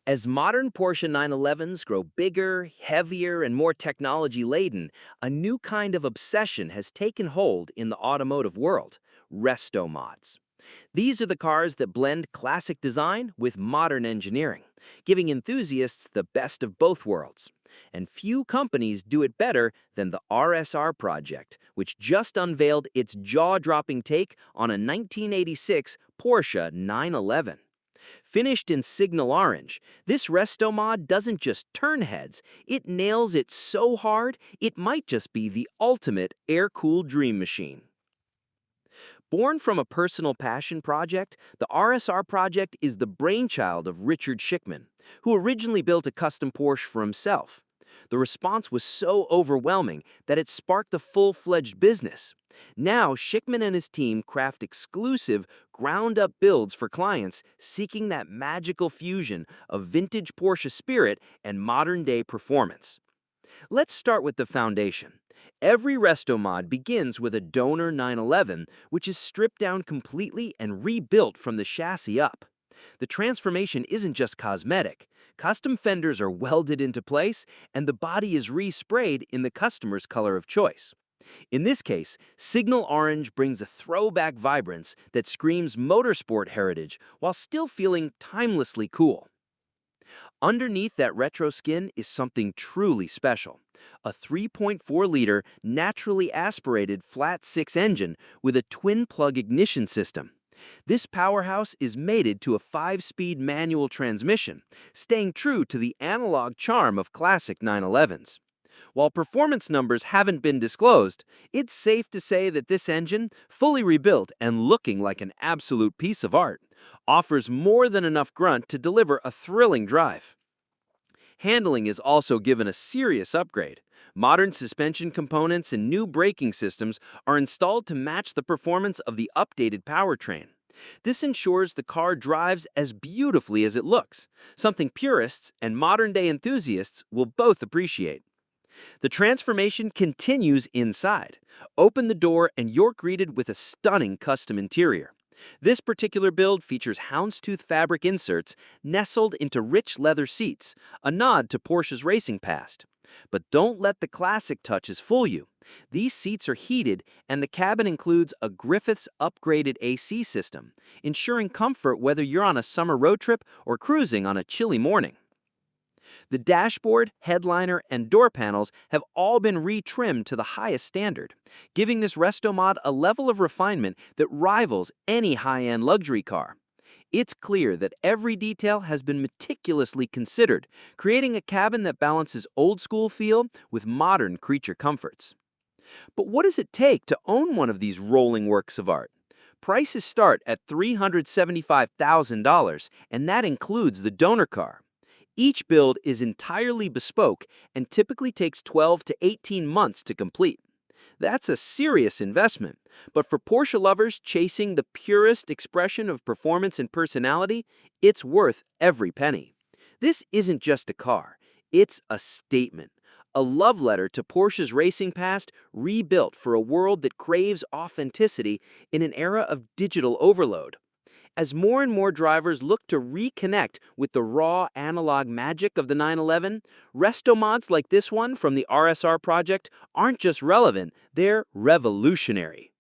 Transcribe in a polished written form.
As modern Porsche 911s grow bigger, heavier, and more technology-laden, a new kind of obsession has taken hold in the automotive world: restomods. These are the cars that blend classic design with modern engineering, giving enthusiasts the best of both worlds. And few companies do it better than the RSR Project, which just unveiled its jaw-dropping take on a 1986 Porsche 911. Finished in signal orange, this Restomod doesn't just turn heads, it nails it so hard it might just be the ultimate air-cooled dream machine. Born from a personal passion project, the RSR project is the brainchild of Richard Schickman, who originally built a custom Porsche for himself. The response was so overwhelming that it sparked a full-fledged business. Now, Schickman and his team craft exclusive, ground-up builds for clients seeking that magical fusion of vintage Porsche spirit and modern-day performance. Let's start with the foundation. Every Restomod begins with a donor 911, which is stripped down completely and rebuilt from the chassis up. The transformation isn't just cosmetic. Custom fenders are welded into place, and the body is resprayed in the customer's color of choice. In this case, signal orange brings a throwback vibrance that screams motorsport heritage while still feeling timelessly cool. Underneath that retro skin is something truly special: a 3.4-liter naturally aspirated flat-six engine with a twin-plug ignition system. This powerhouse is mated to a 5-speed manual transmission, staying true to the analog charm of classic 911s. While performance numbers haven't been disclosed, it's safe to say that this engine, fully rebuilt and looking like an absolute piece of art, offers more than enough grunt to deliver a thrilling drive. Handling is also given a serious upgrade. Modern suspension components and new braking systems are installed to match the performance of the updated powertrain. This ensures the car drives as beautifully as it looks, something purists and modern-day enthusiasts will both appreciate. The transformation continues inside. Open the door and you're greeted with a stunning custom interior. This particular build features houndstooth fabric inserts nestled into rich leather seats, a nod to Porsche's racing past. But don't let the classic touches fool you. These seats are heated, and the cabin includes a Griffiths upgraded AC system, ensuring comfort whether you're on a summer road trip or cruising on a chilly morning. The dashboard, headliner, and door panels have all been retrimmed to the highest standard, giving this Restomod a level of refinement that rivals any high-end luxury car. It's clear that every detail has been meticulously considered, creating a cabin that balances old-school feel with modern creature comforts. But what does it take to own one of these rolling works of art? Prices start at $375,000, and that includes the donor car. Each build is entirely bespoke and typically takes 12 to 18 months to complete. That's a serious investment, but for Porsche lovers chasing the purest expression of performance and personality, it's worth every penny. This isn't just a car, it's a statement, a love letter to Porsche's racing past, rebuilt for a world that craves authenticity in an era of digital overload. As more and more drivers look to reconnect with the raw analog magic of the 911, restomods like this one from the RSR project aren't just relevant, they're revolutionary.